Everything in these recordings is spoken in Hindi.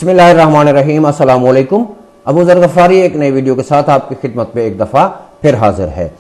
बिस्मिल्लाहिर्रहमानिर्रहीम, अस्सलाम वालेकुम। अबू ज़र गफ़ारी एक नई वीडियो के साथ आपकी खिदमत में एक दफ़ा फिर हाजिर है।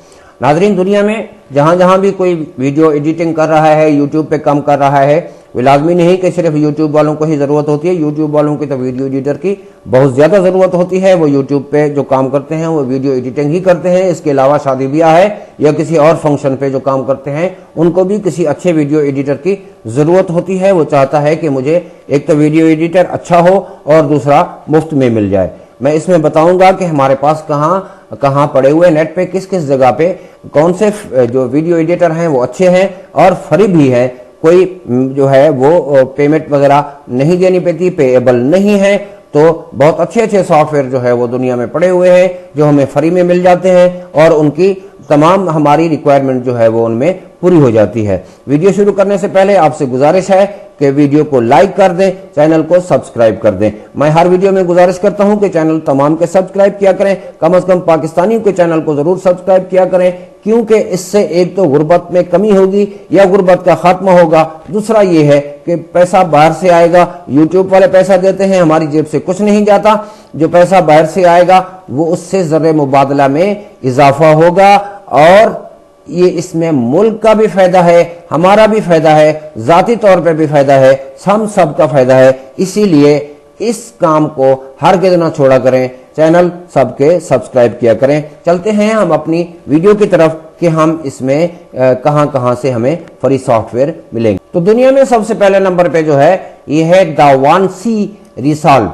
नाज़रीन, दुनिया में जहाँ जहाँ भी कोई वीडियो एडिटिंग कर रहा है, यूट्यूब पे काम कर रहा है, वो लाजमी नहीं कि सिर्फ यूट्यूब वालों को ही ज़रूरत होती है। यूट्यूब वालों की तो वीडियो एडिटर की बहुत ज़्यादा ज़रूरत होती है। वो यूट्यूब पे जो काम करते हैं वो वीडियो एडिटिंग ही करते हैं। इसके अलावा शादी ब्याह है या किसी और फंक्शन पे जो काम करते हैं उनको भी किसी अच्छे वीडियो एडिटर की ज़रूरत होती है। वो चाहता है कि मुझे एक तो वीडियो एडिटर अच्छा हो और दूसरा मुफ्त में मिल जाए। मैं इसमें बताऊंगा कि हमारे पास कहाँ कहाँ पड़े हुए नेट पे किस किस जगह पे कौन से जो वीडियो एडिटर हैं वो अच्छे हैं और फ्री भी है। कोई जो है वो पेमेंट वगैरह नहीं देनी पड़ती, पेएबल नहीं है। तो बहुत अच्छे अच्छे सॉफ्टवेयर जो है वो दुनिया में पड़े हुए हैं जो हमें फ्री में मिल जाते हैं और उनकी तमाम हमारी रिक्वायरमेंट जो है वो उनमें पूरी हो जाती है। वीडियो शुरू करने से पहले आपसे गुजारिश है कि वीडियो को लाइक कर दें, चैनल को सब्सक्राइब कर दें। मैं हर वीडियो में गुजारिश करता हूं कि चैनल तमाम के सब्सक्राइब किया करें, कम से कम पाकिस्तानियों के चैनल को जरूर सब्सक्राइब किया करें, क्योंकि इससे एक तो गुर्बत में कमी होगी या गुर्बत का खात्मा होगा। दूसरा ये है कि पैसा बाहर से आएगा। यूट्यूब वाले पैसा देते हैं, हमारी जेब से कुछ नहीं जाता। जो पैसा बाहर से आएगा वो उससे ज़र मुबादला में इजाफा होगा और ये इसमें मुल्क का भी फायदा है, हमारा भी फायदा है, जाती तौर पे भी फायदा है, हम सब का फायदा है। इसीलिए इस काम को हरगिज़ ना छोड़ा करें, चैनल सबके सब्सक्राइब किया करें। चलते हैं हम अपनी वीडियो की तरफ कि हम इसमें कहां कहां से हमें फ्री सॉफ्टवेयर मिलेंगे। तो दुनिया में सबसे पहले नंबर पे जो है ये है दावांसी रिजॉल्व।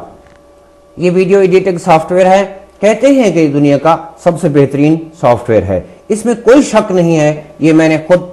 ये वीडियो एडिटिंग सॉफ्टवेयर है। कहते हैं कि दुनिया का सबसे बेहतरीन सॉफ्टवेयर है, इसमें कोई शक नहीं है। ये मैंने खुद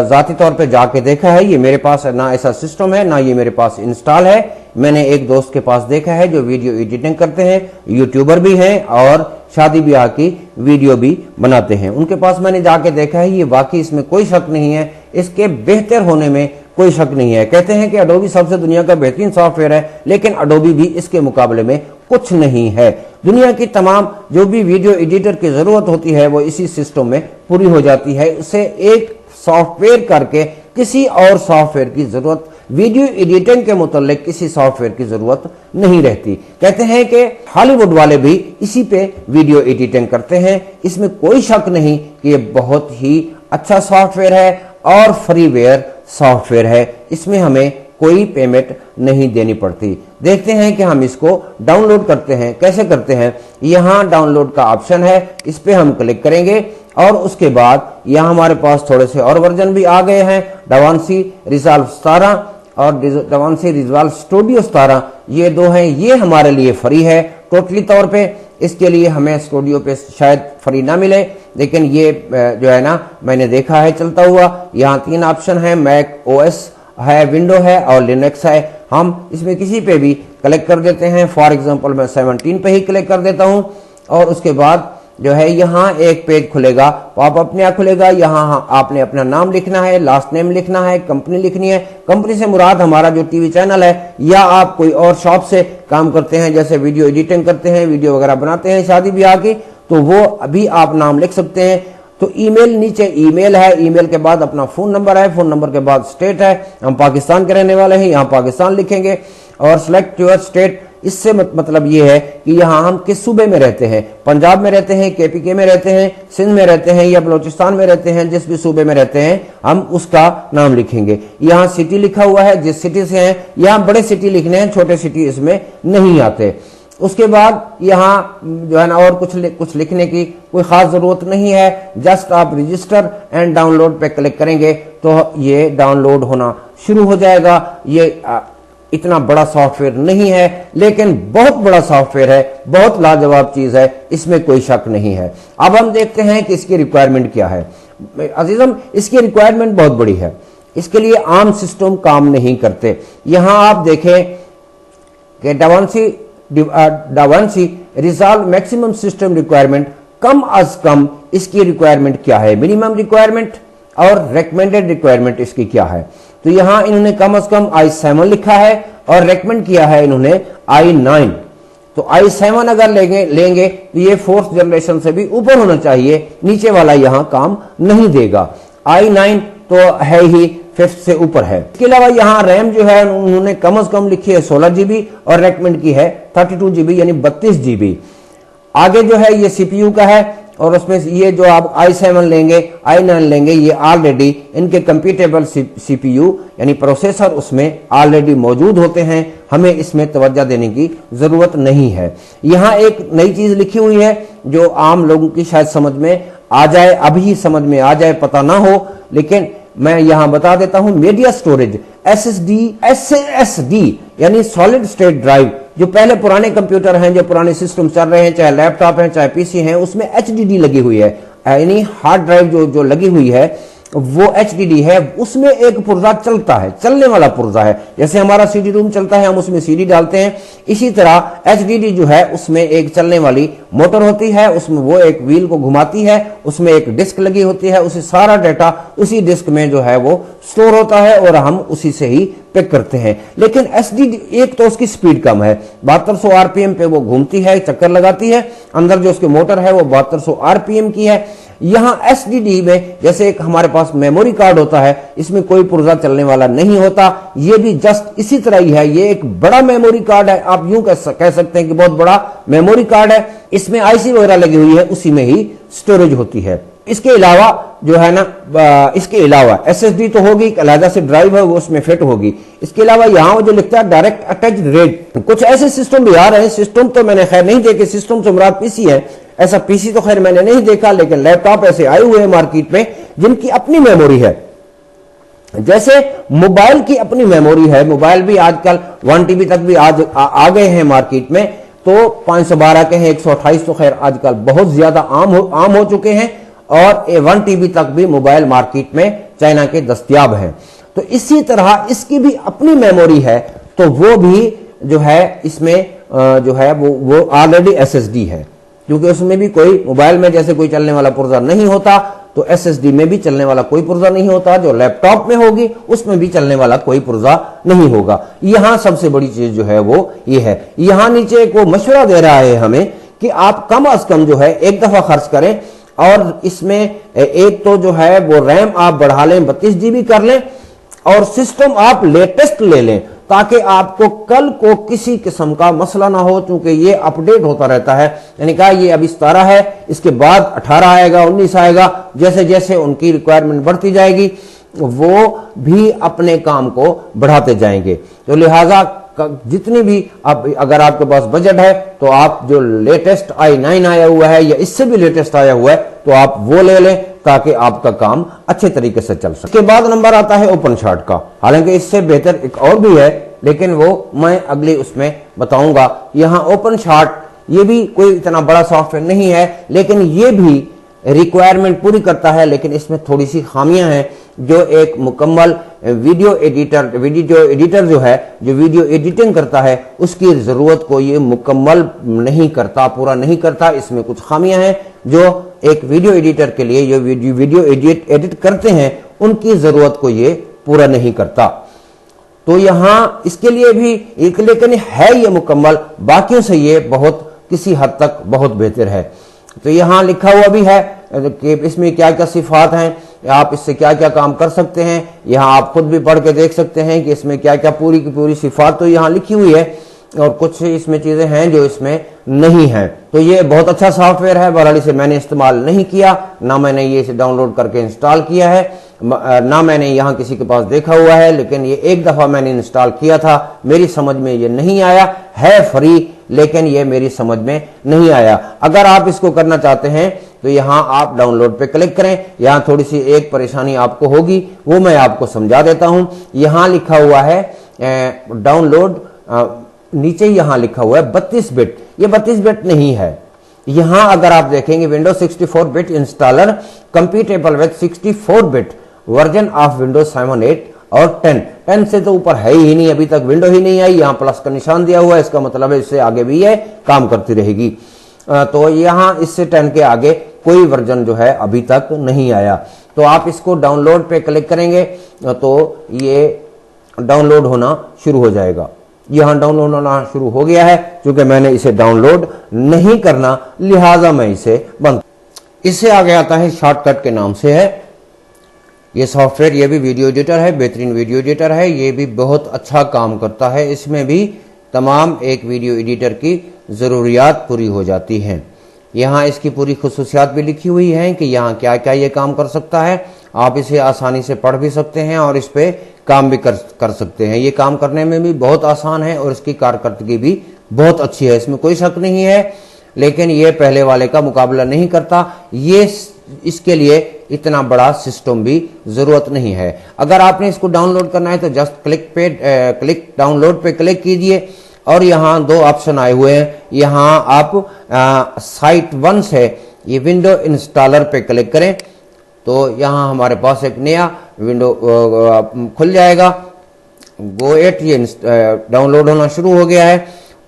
जाती तौर पे जाके देखा है। ये मेरे पास ना ऐसा सिस्टम है ना ये मेरे पास इंस्टॉल है। मैंने एक दोस्त के पास देखा है जो वीडियो एडिटिंग करते हैं, यूट्यूबर भी हैं और शादी ब्याह की वीडियो भी बनाते हैं। उनके पास मैंने जाके देखा है। ये वाकई इसमें कोई शक नहीं है, इसके बेहतर होने में कोई शक नहीं है। कहते हैं कि अडोबी सबसे दुनिया का बेहतरीन सॉफ्टवेयर है, लेकिन अडोबी भी इसके मुकाबले में कुछ नहीं है। दुनिया की तमाम जो भी वीडियो एडिटर की जरूरत होती है वो इसी सिस्टम में पूरी हो जाती है। इसे एक सॉफ्टवेयर करके किसी और सॉफ्टवेयर की जरूरत, वीडियो एडिटिंग के मुतालिक किसी सॉफ्टवेयर की जरूरत नहीं रहती। कहते हैं कि हॉलीवुड वाले भी इसी पे वीडियो एडिटिंग करते हैं। इसमें कोई शक नहीं कि ये बहुत ही अच्छा सॉफ्टवेयर है और फ्रीवेयर सॉफ्टवेयर है। इसमें हमें कोई पेमेंट नहीं देनी पड़ती। देखते हैं कि हम इसको डाउनलोड करते हैं। कैसे करते हैं? यहाँ डाउनलोड का ऑप्शन है, इस पे हम क्लिक करेंगे और उसके बाद यहाँ हमारे पास थोड़े से और वर्जन भी आ गए हैं। दावांसी रिजॉल्व 17 और दावांसी रिजॉल्व स्टूडियो 17, ये दो हैं। ये हमारे लिए फ्री है टोटली तौर पे। इसके लिए हमें स्टूडियो पे शायद फ्री ना मिले, लेकिन ये जो है ना मैंने देखा है चलता हुआ। यहाँ 3 ऑप्शन है, मैक ओएस है, विंडो है और लिनक्स है। हम इसमें किसी पे भी क्लिक कर देते हैं। फॉर एग्जांपल मैं 17 पे ही क्लिक कर देता हूं और उसके बाद जो है यहाँ एक पेज खुलेगा, पॉपअप नया खुलेगा। यहाँ आपने अपना नाम लिखना है, लास्ट नेम लिखना है, कंपनी लिखनी है। कंपनी से मुराद हमारा जो टीवी चैनल है, या आप कोई और शॉप से काम करते हैं जैसे वीडियो एडिटिंग करते हैं, वीडियो वगैरह बनाते हैं शादी ब्याह की, तो वो अभी आप नाम लिख सकते हैं। तो ईमेल, नीचे ईमेल है, ईमेल के बाद अपना फोन नंबर है, फोन नंबर के बाद स्टेट है, हम पाकिस्तान के रहने वाले हैं, यहाँ पाकिस्तान लिखेंगे और सिलेक्ट योर स्टेट। इससे मतलब ये है कि यहाँ हम किस सूबे में रहते हैं, पंजाब में रहते हैं, केपीके में रहते हैं, सिंध में रहते हैं या बलोचिस्तान में रहते हैं, जिस भी सूबे में रहते हैं हम उसका नाम लिखेंगे। यहाँ सिटी लिखा हुआ है, जिस सिटी से हैं। यहाँ बड़े सिटी लिखने हैं, छोटे सिटी इसमें नहीं आते। उसके बाद यहाँ जो है ना और कुछ लिखने की कोई खास जरूरत नहीं है। जस्ट आप रजिस्टर एंड डाउनलोड पे क्लिक करेंगे तो ये डाउनलोड होना शुरू हो जाएगा। ये इतना बड़ा सॉफ्टवेयर नहीं है, लेकिन बहुत बड़ा सॉफ्टवेयर है, बहुत लाजवाब चीज है, इसमें कोई शक नहीं है। अब हम देखते हैं कि इसकी रिक्वायरमेंट क्या है। अजीजम, इसकी रिक्वायरमेंट बहुत बड़ी है। इसके लिए आम सिस्टम काम नहीं करते। यहां आप देखें कि दावांसी रिजॉल्व मैक्सिमम सिस्टम रिक्वायरमेंट, कम अज कम इसकी रिक्वायरमेंट क्या है, मिनिमम रिक्वायरमेंट और रेकमेंडेड रिक्वायरमेंट इसकी क्या है। तो यहां इन्होंने कम से कम i7 लिखा है और रेकमेंड किया है इन्होंने i9। तो i7 अगर लेंगे तो ये 4th जनरेशन से भी ऊपर होना चाहिए, नीचे वाला यहां काम नहीं देगा। i9 तो है ही 5th से ऊपर है। इसके अलावा यहाँ रैम जो है उन्होंने कम से कम लिखी है 16 GB और रेकमेंड की है 32 GB यानी 32 GB। आगे जो है ये CPU का है और उसमें ये जो आप i7 लेंगे i9 लेंगे ये ऑलरेडी इनके कंप्यूटेबल CPU यानी प्रोसेसर उसमें ऑलरेडी मौजूद होते हैं, हमें इसमें तवज्जो देने की जरूरत नहीं है। यहाँ एक नई चीज लिखी हुई है जो आम लोगों की शायद समझ में आ जाए, अभी समझ में आ जाए, पता ना हो, लेकिन मैं यहां बता देता हूं। मीडिया स्टोरेज SSD यानी सॉलिड स्टेट ड्राइव, जो पहले पुराने कंप्यूटर हैं, जो पुराने सिस्टम चल रहे हैं, चाहे लैपटॉप हैं चाहे पीसी हैं, उसमें HDD लगी हुई है, यानी हार्ड ड्राइव जो लगी हुई है वो HDD है, उसमें एक पुर्जा चलता है, चलने वाला पुर्जा है। जैसे हमारा CD रूम चलता है, हम उसमें CD डालते हैं, इसी तरह HDD जो है उसमें एक चलने वाली मोटर होती है, उसमें वो एक व्हील को घुमाती है, उसमें एक डिस्क लगी होती है, उसे सारा डाटा उसी डिस्क में जो है वो स्टोर होता है और हम उसी से ही पिक करते हैं। लेकिन SSD एक तो उसकी स्पीड कम है, 7200 RPM पे वो घूमती है, चक्कर लगाती है, अंदर जो उसके मोटर है वो 7200 RPM की है। यहां SSD में जैसे एक हमारे पास मेमोरी कार्ड होता है, इसमें कोई पुर्जा चलने वाला नहीं होता, ये भी जस्ट इसी तरह ही है, ये एक बड़ा मेमोरी कार्ड है, आप यूं कह सकते हैं कि बहुत बड़ा मेमोरी कार्ड है, इसमें IC वगैरह लगी हुई है, उसी में ही स्टोरेज होती है। इसके अलावा जो है ना, इसके अलावा SSD तो होगी, अलग से ड्राइव है वो उसमें फिट होगी। इसके अलावा यहाँ जो लिखता है डायरेक्ट अटैच रेड, कुछ ऐसे सिस्टम भी आ रहे हैं, सिस्टम तो मैंने खैर नहीं देखे, सिस्टम से मुराद पीसी है, ऐसा पीसी तो खैर मैंने नहीं देखा, लेकिन लैपटॉप ऐसे आए हुए हैं मार्केट में जिनकी अपनी मेमोरी है। जैसे मोबाइल की अपनी मेमोरी है, मोबाइल भी आजकल 1 TB तक भी आ गए हैं मार्केट में, तो 512 के हैं, 128 तो खैर आजकल बहुत ज्यादा आम हो चुके हैं, और 1 TB तक भी मोबाइल मार्केट में चाइना के दस्तयाब हैं। तो इसी तरह इसकी भी अपनी मेमोरी है, तो वो भी जो है इसमें जो है वो ऑलरेडी SSD है, क्योंकि उसमें भी कोई मोबाइल में जैसे कोई चलने वाला पुर्जा नहीं होता, तो SSD में भी चलने वाला कोई पुर्जा नहीं होता, जो लैपटॉप में होगी उसमें भी चलने वाला कोई पुर्जा नहीं होगा। यहां सबसे बड़ी चीज जो है वो ये है। यहां नीचे एक वो मशवरा दे रहा है हमें कि आप कम अज कम जो है एक दफा खर्च करें, और इसमें एक तो जो है वो रैम आप बढ़ा लें, 32 GB कर लें, और सिस्टम आप लेटेस्ट ले लें, ताकि आपको कल को किसी किस्म का मसला ना हो, क्योंकि ये अपडेट होता रहता है। यानी कहा ये अभी 17 है, इसके बाद 18 आएगा, 19 आएगा, जैसे जैसे उनकी रिक्वायरमेंट बढ़ती जाएगी वो भी अपने काम को बढ़ाते जाएंगे। तो लिहाजा जितनी भी अब अगर आपके पास बजट है तो आप जो लेटेस्ट i9 आया हुआ है या इससे भी लेटेस्ट आया हुआ है तो आप वो ले लें, ताकि आपका काम अच्छे तरीके से चल सके। इसके बाद नंबर आता है ओपनशार्ट का, हालांकि इससे बेहतर एक और भी है, लेकिन वो मैं अगली उसमें बताऊंगा। यहाँ ओपनशार्ट ये भी कोई इतना बड़ा सॉफ्टवेयर नहीं है, लेकिन ये भी रिक्वायरमेंट पूरी करता है, लेकिन इसमें थोड़ी सी खामियां हैं। जो एक मुकम्मल वीडियो एडिटर जो है, जो वीडियो एडिटिंग करता है, उसकी जरूरत को ये मुकम्मल नहीं करता, पूरा नहीं करता। इसमें कुछ खामियां हैं जो एक वीडियो एडिटर के लिए, जो वीडियो एडिट करते हैं, उनकी जरूरत को ये पूरा नहीं करता। तो यहां इसके लिए भी एक, लेकिन है ये मुकम्मल, बाकियों से ये बहुत किसी हद तक बहुत बेहतर है। तो यहां लिखा हुआ भी है कि इसमें क्या क्या सिफात हैं, आप इससे क्या क्या काम कर सकते हैं। यहां आप खुद भी पढ़ के देख सकते हैं कि इसमें क्या क्या पूरी की पूरी सिफात तो यहां लिखी हुई है, और कुछ इसमें चीजें हैं जो इसमें नहीं है। तो ये बहुत अच्छा सॉफ्टवेयर है, बहरहाल इसे मैंने इस्तेमाल नहीं किया, ना मैंने ये इसे डाउनलोड करके इंस्टॉल किया है, ना मैंने यहाँ किसी के पास देखा हुआ है, लेकिन ये एक दफा मैंने इंस्टॉल किया था, मेरी समझ में ये नहीं आया। है फ्री, लेकिन ये मेरी समझ में नहीं आया। अगर आप इसको करना चाहते हैं तो यहाँ आप डाउनलोड पे क्लिक करें। यहाँ थोड़ी सी एक परेशानी आपको होगी, वो मैं आपको समझा देता हूं। यहाँ लिखा हुआ है डाउनलोड, नीचे यहाँ लिखा हुआ है 32 बिट, ये 32 बिट नहीं है। यहां अगर आप देखेंगे Windows 64 bit installer compatible with 64 bit version of Windows 7, 8 और 10 से तो ऊपर है ही नहीं, अभी तक विंडो ही नहीं आई। यहाँ प्लस का निशान दिया हुआ है, इसका मतलब है इससे आगे भी ये काम करती रहेगी। तो यहाँ इससे 10 के आगे कोई वर्जन जो है अभी तक नहीं आया। तो आप इसको डाउनलोड पे क्लिक करेंगे तो ये डाउनलोड होना शुरू हो जाएगा। यहां डाउनलोड होना शुरू हो गया है, क्योंकि मैंने इसे डाउनलोड नहीं करना, लिहाजा मैं इसे बंद। इससे आगे आता है शॉर्टकट के नाम से है ये सॉफ्टवेयर, ये भी वीडियो एडिटर है, बेहतरीन वीडियो एडिटर है, ये भी बहुत अच्छा काम करता है। इसमें भी तमाम एक वीडियो एडिटर की ज़रूरियात पूरी हो जाती हैं। यहाँ इसकी पूरी खुसूसियात भी लिखी हुई हैं कि यहाँ क्या क्या ये काम कर सकता है। आप इसे आसानी से पढ़ भी सकते हैं और इस पे काम भी कर सकते हैं। ये काम करने में भी बहुत आसान है और इसकी कारकर्दगी भी बहुत अच्छी है, इसमें कोई शक नहीं है। लेकिन ये पहले वाले का मुकाबला नहीं करता। ये इसके लिए इतना बड़ा सिस्टम भी जरूरत नहीं है। अगर आपने इसको डाउनलोड करना है तो जस्ट क्लिक डाउनलोड पे क्लिक कीजिए और यहाँ दो ऑप्शन आए हुए हैं। यहाँ आप साइट 1 से ये विंडो इंस्टॉलर पे क्लिक करें तो यहाँ हमारे पास एक नया विंडो खुल जाएगा। Go8 ये डाउनलोड होना शुरू हो गया है।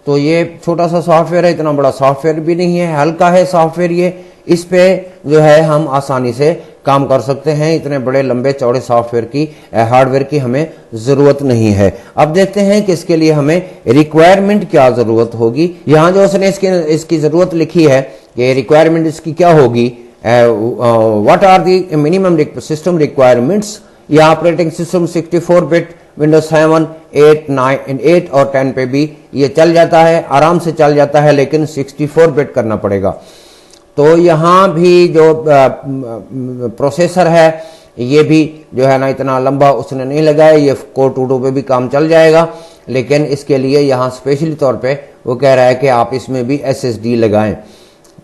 तो ये छोटा सा सॉफ्टवेयर है, इतना बड़ा सॉफ्टवेयर भी नहीं है, हल्का है सॉफ्टवेयर ये। इस पे जो है हम आसानी से काम कर सकते हैं। इतने बड़े लंबे चौड़े सॉफ्टवेयर की हार्डवेयर की हमें जरूरत नहीं है। अब देखते हैं कि इसके लिए हमें रिक्वायरमेंट क्या जरूरत होगी। यहाँ जो उसने इसकी जरूरत लिखी है कि रिक्वायरमेंट इसकी क्या होगी, what are the minimum system requirements. यह ऑपरेटिंग सिस्टम 64 बिट विंडोज 7, 8, 9, 8 और 10 पे भी ये चल जाता है, आराम से चल जाता है, लेकिन 64 बिट करना पड़ेगा। तो यहाँ भी जो प्रोसेसर है ये भी जो है ना इतना लंबा उसने नहीं लगाया, ये कोर 2 पे भी काम चल जाएगा। लेकिन इसके लिए यहाँ स्पेशली तौर पे वो कह रहा है कि आप इसमें भी SSD लगाएं।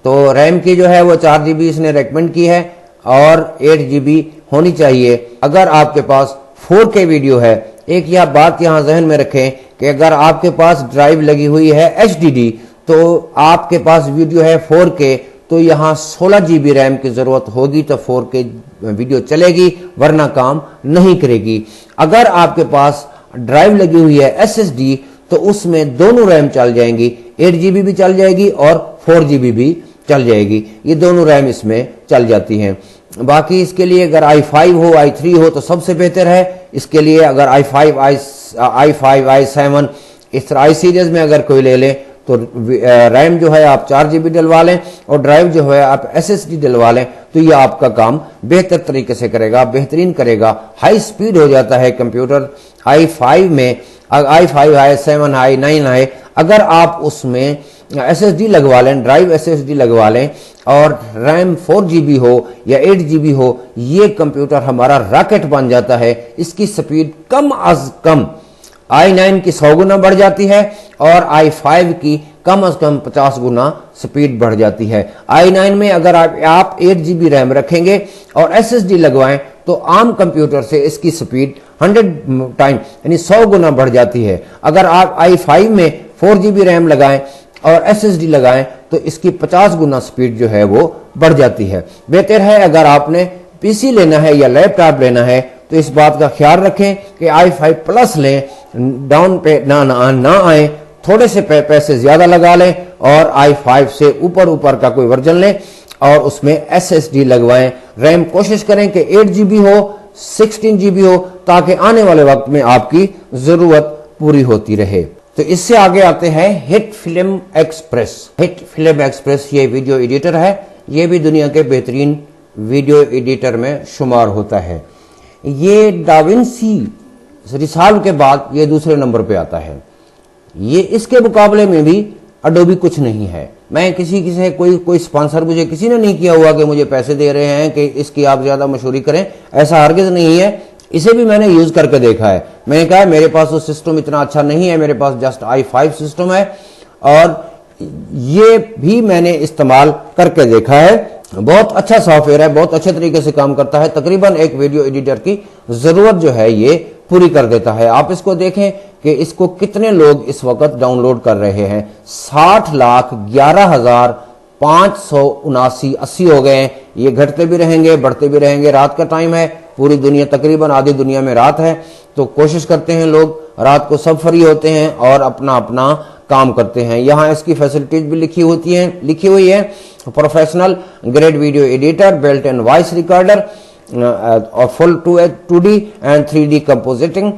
तो रैम की जो है वो 4 GB इसने रेकमेंड की है और 8 GB होनी चाहिए। अगर आपके पास 4K वीडियो है, एक यह बात यहाँ जहन में रखें कि अगर आपके पास ड्राइव लगी हुई है HDD तो आपके पास वीडियो है 4K तो यहाँ 16 GB रैम की जरूरत होगी तो 4K वीडियो चलेगी, वरना काम नहीं करेगी। अगर आपके पास ड्राइव लगी हुई है SSD तो उसमें दोनों रैम चल जाएंगी, 8 GB भी चल जाएगी और 4 GB भी चल जाएगी। ये दोनों रैम इसमें चल जाती हैं। बाकी इसके लिए अगर i5 हो, i3 हो तो सबसे बेहतर है। इसके लिए अगर i5, i7 इस तरह i सीरीज में अगर कोई ले लें तो रैम जो है आप 4 GB डलवा लें और ड्राइव जो है आप SSD डलवा लें तो ये आपका काम बेहतर तरीके से करेगा, बेहतरीन करेगा। हाई स्पीड हो जाता है कंप्यूटर i5 में। i5 है, i7 है, i9 है, अगर आप उसमें SSD लगवा लें, ड्राइव SSD लगवा लें और रैम 4 GB हो या 8 GB हो, ये कंप्यूटर हमारा रॉकेट बन जाता है। इसकी स्पीड कम अज कम i9 की 100 गुना बढ़ जाती है और i5 की कम अज कम 50 गुना स्पीड बढ़ जाती है। i9 में अगर आप 8 GB रैम रखेंगे और SSD लगवाएं तो आम कंप्यूटर से इसकी स्पीड 100 टाइम यानी 100 गुना बढ़ जाती है। अगर आप i5 में 4 GB रैम लगाएं और SSD लगाएं तो इसकी 50 गुना स्पीड जो है वो बढ़ जाती है। बेहतर है अगर आपने PC लेना है या लैपटॉप लेना है तो इस बात का ख्याल रखें कि i5 प्लस लें, डाउन पे ना आए, थोड़े से पैसे ज्यादा लगा लें और i5 से ऊपर का कोई वर्जन लें और उसमें SSD लगवाएं। रैम कोशिश करें कि 8 GB हो, 16 GB हो, ताकि आने वाले वक्त में आपकी जरूरत पूरी होती रहे। तो इससे आगे आते हैं hit film express. Hit film express ये वीडियो एडिटर है, ये भी दुनिया के बेहतरीन वीडियो एडिटर में शुमार होता है। ये डाविंसी रिसॉल्व के बाद ये दूसरे नंबर पे आता है। ये इसके मुकाबले में भी अडोबी कुछ नहीं है। मैं किसी से कोई स्पॉन्सर मुझे किसी ने नहीं किया हुआ कि मुझे पैसे दे रहे हैं कि इसकी आप ज्यादा मशहूरी करें, ऐसा हरगिज नहीं है। इसे भी मैंने यूज करके देखा है। मैंने कहा मेरे पास तो सिस्टम इतना अच्छा नहीं है, मेरे पास जस्ट i5 सिस्टम है और ये भी मैंने इस्तेमाल करके देखा है। बहुत अच्छा सॉफ्टवेयर है, बहुत अच्छे तरीके से काम करता है। तकरीबन एक वीडियो एडिटर की जरूरत जो है ये पूरी कर देता है। आप इसको देखें कि इसको कितने लोग इस वक्त डाउनलोड कर रहे हैं। 60,11,579 हो गए हैं। ये घटते भी रहेंगे, बढ़ते भी रहेंगे। रात का टाइम है, पूरी दुनिया तकरीबन आधी दुनिया में रात है, तो कोशिश करते हैं लोग, रात को सब फ्री होते हैं और अपना अपना काम करते हैं। यहाँ इसकी फैसिलिटीज भी लिखी हुई है। Professional grade video editor, belt and voice recorder और full 2D and 3D compositing.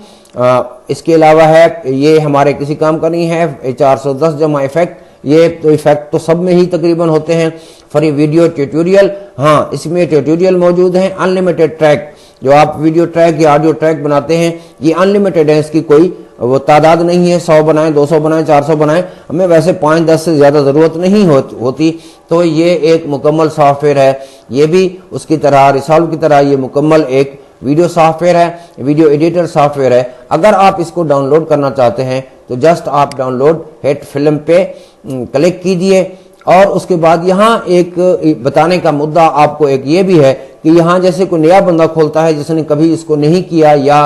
इसके अलावा है ये हमारे किसी काम का नहीं है। 410 जमा इफेक्ट, ये तो इफेक्ट तो सब में ही तकरीबन होते हैं। फ्री वीडियो ट्यूटोरियल, हाँ इसमें ट्यूटोरियल मौजूद हैं। अनलिमिटेड ट्रैक, जो आप वीडियो ट्रैक या ऑडियो ट्रैक बनाते हैं ये अनलिमिटेड है, इसकी कोई वो तादाद नहीं है, 100 बनाएं, 200 बनाएं, 400 बनाएं, हमें वैसे 5-10 से ज़्यादा ज़रूरत नहीं होती। तो ये एक मुकम्मल सॉफ्टवेयर है, ये भी उसकी तरह रिसॉल्व की तरह ये मुकम्मल एक वीडियो सॉफ्टवेयर है, वीडियो एडिटर सॉफ्टवेयर है। अगर आप इसको डाउनलोड करना चाहते हैं तो जस्ट आप डाउनलोड हिट फिल्म पे क्लिक कीजिए और उसके बाद यहाँ एक बताने का मुद्दा आपको एक ये भी है कि यहाँ जैसे कोई नया बंदा खोलता है जिसने कभी इसको नहीं किया या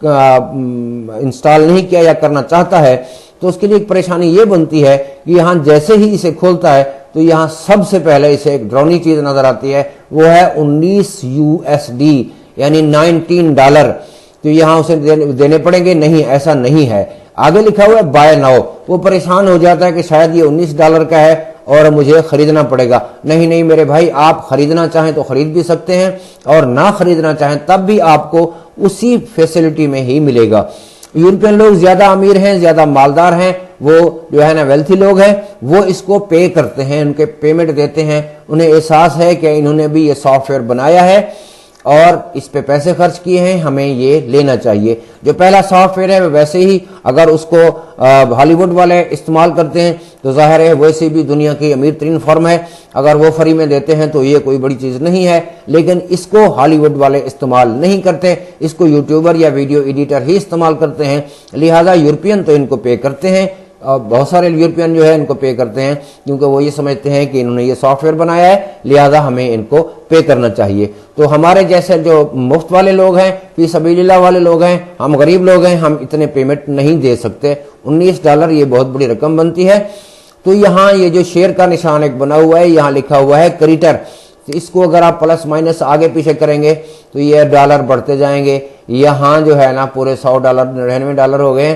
इंस्टॉल नहीं किया या करना चाहता है तो उसके लिए एक परेशानी ये बनती है कि यहाँ जैसे ही इसे खोलता है तो यहाँ सबसे पहले इसे एक ड्रॉनी चीज नजर आती है, वो है 19 USD यानी $19। तो यहाँ उसे देने पड़ेंगे, नहीं ऐसा नहीं है, आगे लिखा हुआ है बाय नाउ। वो परेशान हो जाता है कि शायद ये $19 का है और मुझे खरीदना पड़ेगा। नहीं नहीं मेरे भाई, आप खरीदना चाहें तो खरीद भी सकते हैं और ना खरीदना चाहें तब भी आपको उसी फैसिलिटी में ही मिलेगा। यूरोपियन लोग ज्यादा अमीर हैं, ज्यादा मालदार हैं, वो जो है ना वेल्थी लोग हैं, वो इसको पे करते हैं, उनके पेमेंट देते हैं, उन्हें एहसास है कि इन्होंने भी ये सॉफ्टवेयर बनाया है और इस पे पैसे खर्च किए हैं, हमें ये लेना चाहिए। जो पहला सॉफ्टवेयर है वैसे ही अगर उसको हॉलीवुड वाले इस्तेमाल करते हैं तो जाहिर है वैसे भी दुनिया की अमीर तरीन फर्म है, अगर वो फ्री में देते हैं तो ये कोई बड़ी चीज नहीं है। लेकिन इसको हॉलीवुड वाले इस्तेमाल नहीं करते, इसको यूट्यूबर या वीडियो एडिटर ही इस्तेमाल करते हैं, लिहाजा यूरोपियन तो इनको पे करते हैं। बहुत सारे यूरोपियन जो है इनको पे करते हैं क्योंकि वो ये समझते हैं कि इन्होंने ये सॉफ्टवेयर बनाया है, लिहाजा हमें इनको पे करना चाहिए। तो हमारे जैसे जो मुफ्त वाले लोग हैं, फी सबीलिल्लाह वाले लोग हैं, हम गरीब लोग हैं, हम इतने पेमेंट नहीं दे सकते। $19 ये बहुत बड़ी रकम बनती है। तो यहाँ ये जो शेयर का निशान एक बना हुआ है, यहाँ लिखा हुआ है क्रेडिटर, तो इसको अगर आप प्लस माइनस आगे पीछे करेंगे तो ये डॉलर बढ़ते जाएंगे। यहाँ जो है ना पूरे $100 $99 हो गए।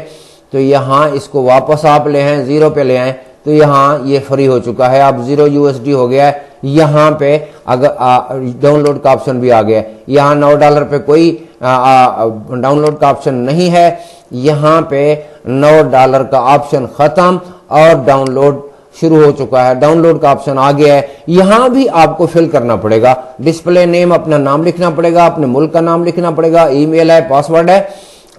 तो यहाँ इसको वापस आप ले आए, 0 पे ले आए तो यहाँ ये फ्री हो चुका है, अब 0 USD हो गया है। यहाँ पे अगर डाउनलोड का ऑप्शन भी आ गया है, यहाँ $9 पे कोई डाउनलोड का ऑप्शन नहीं है, यहाँ पे $9 का ऑप्शन खत्म और डाउनलोड शुरू हो चुका है, डाउनलोड का ऑप्शन आ गया है। यहाँ भी आपको फिल करना पड़ेगा, डिस्प्ले नेम अपना नाम लिखना पड़ेगा, अपने मुल्क का नाम लिखना पड़ेगा, ईमेल है, पासवर्ड है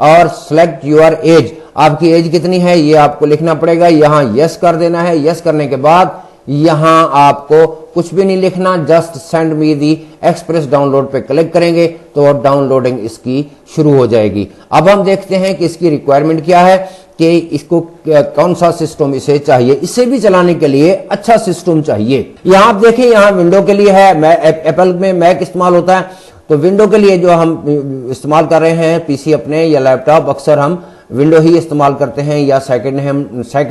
और सिलेक्ट योर एज, आपकी एज कितनी है ये आपको लिखना पड़ेगा। यहाँ यस कर देना है, यस करने के बाद यहाँ आपको कुछ भी नहीं लिखना, जस्ट सेंड मी दी एक्सप्रेस डाउनलोड पे क्लिक करेंगे तो डाउनलोडिंग इसकी शुरू हो जाएगी। अब हम देखते हैं कि इसकी रिक्वायरमेंट क्या है, कि इसको कौन सा सिस्टम इसे चाहिए। इसे भी चलाने के लिए अच्छा सिस्टम चाहिए। यहाँ आप देखें, यहाँ विंडो के लिए है, एप्पल में मैक इस्तेमाल होता है, तो विंडो के लिए जो हम इस्तेमाल कर रहे हैं पीसी अपने या लैपटॉप, अक्सर हम विंडो ही इस्तेमाल करते हैं या सेकंड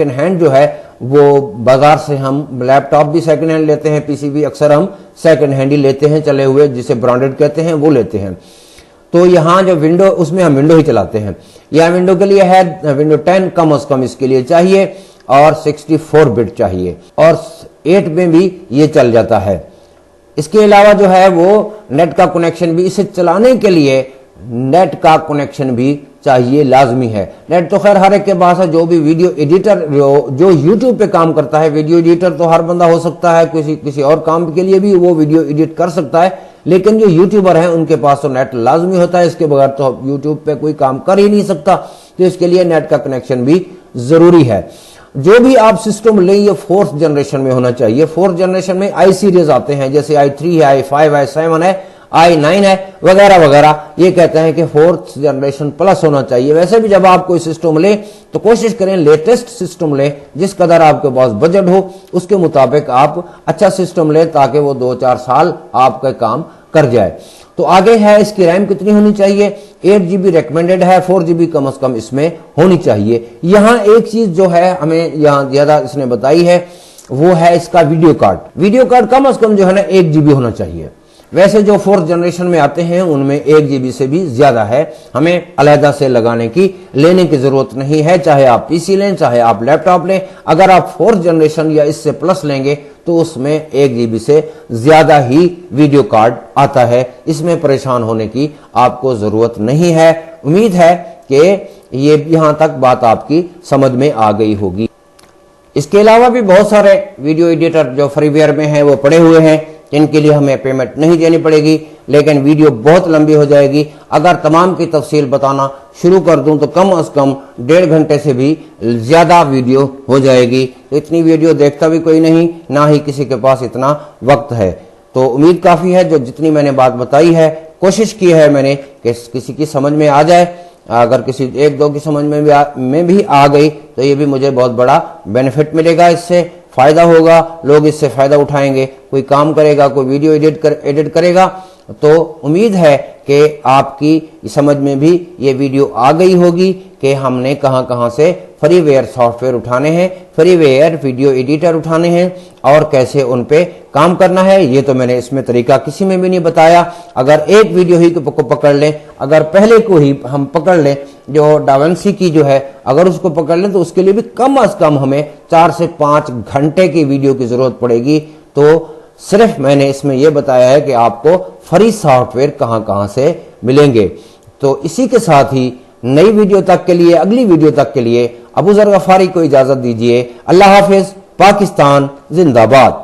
हैंड जो है वो बाजार से हम लैपटॉप भी सेकंड हैंड लेते हैं, पीसी भी अक्सर हम सेकंड हैंड ही लेते हैं, चले हुए जिसे ब्रांडेड कहते हैं वो लेते हैं। तो यहाँ जो विंडो, उसमें हम विंडो ही चलाते हैं। यह विंडो के लिए है विंडो 10 कम से कम इसके लिए चाहिए और 64 बिट चाहिए और 8 में भी ये चल जाता है। इसके अलावा जो है वो नेट का कनेक्शन भी, इसे चलाने के लिए नेट का कनेक्शन भी चाहिए, लाजमी है। नेट तो खैर हर एक के पास है, जो भी वीडियो एडिटर जो यूट्यूब पे काम करता है, वीडियो एडिटर तो हर बंदा हो सकता है, किसी और काम के लिए भी वो वीडियो एडिट कर सकता है, लेकिन जो यूट्यूबर हैं उनके पास तो नेट लाजमी होता है, इसके बगैर तो यूट्यूब पे कोई काम कर ही नहीं सकता। तो इसके लिए नेट का कनेक्शन भी जरूरी है। जो भी आप सिस्टम लें ये 4th जनरेशन में होना चाहिए। 4th जनरेशन में i सीरीज आते हैं, जैसे i3 है, i5 है, i7 है, i9 है वगैरह वगैरह। ये कहते हैं कि 4th जनरेशन प्लस होना चाहिए। वैसे भी जब आप कोई सिस्टम लें तो कोशिश करें लेटेस्ट सिस्टम लें, जिस कदर आपके पास बजट हो उसके मुताबिक आप अच्छा सिस्टम लें ताकि वो 2-4 साल आपका काम कर जाए। तो आगे है इसकी रैम कितनी होनी चाहिए, 8 GB रिकमेंडेड है, 4 GB कम से कम इसमें होनी चाहिए। यहाँ एक चीज जो है हमें यहाँ ज्यादा इसने बताई है वो है इसका वीडियो कार्ड। वीडियो कार्ड कम से कम जो है ना 1 GB होना चाहिए। वैसे जो 4th जनरेशन में आते हैं उनमें 1 GB से भी ज्यादा है, हमें अलहदा से लेने की जरूरत नहीं है, चाहे आप पीसी लें चाहे आप लैपटॉप लें। अगर आप 4th जनरेशन या इससे प्लस लेंगे तो उसमें 1 GB से ज्यादा ही वीडियो कार्ड आता है, इसमें परेशान होने की आपको जरूरत नहीं है। उम्मीद है कि ये यहां तक बात आपकी समझ में आ गई होगी। इसके अलावा भी बहुत सारे वीडियो एडिटर जो फ्रीवेयर में है वो पड़े हुए हैं, इनके लिए हमें पेमेंट नहीं देनी पड़ेगी। लेकिन वीडियो बहुत लंबी हो जाएगी। अगर तमाम की तफसील बताना शुरू कर दूं तो कम अज कम 1.5 घंटे से भी ज्यादा वीडियो हो जाएगी। तो इतनी वीडियो देखता भी कोई नहीं, ना ही किसी के पास इतना वक्त है। तो उम्मीद काफी है जो जितनी मैंने बात बताई है, कोशिश की है मैंने कि किसी की समझ में आ जाए। अगर किसी एक दो की समझ में भी आ गई तो ये भी मुझे बहुत बड़ा बेनिफिट मिलेगा, इससे फायदा होगा, लोग इससे फायदा उठाएंगे। कोई काम करेगा, कोई वीडियो एडिट करेगा तो उम्मीद है कि आपकी समझ में भी ये वीडियो आ गई होगी कि हमने कहां से फ्रीवेयर सॉफ्टवेयर उठाने हैं, फ्रीवेयर वीडियो एडिटर उठाने हैं और कैसे उन पे काम करना है। ये तो मैंने इसमें तरीका किसी में भी नहीं बताया। अगर एक वीडियो ही को पकड़ लें, अगर पहले को ही हम पकड़ लें जो डाविंसी की जो है, अगर उसको पकड़ लें तो उसके लिए भी कम अज कम हमें 4 से 5 घंटे की वीडियो की जरूरत पड़ेगी। तो सिर्फ मैंने इसमें यह बताया है कि आपको फ्री सॉफ्टवेयर कहां से मिलेंगे। तो इसी के साथ ही नई वीडियो तक के लिए, अगली वीडियो तक के लिए अबू जर गफारी को इजाजत दीजिए। अल्लाह हाफिज। पाकिस्तान जिंदाबाद।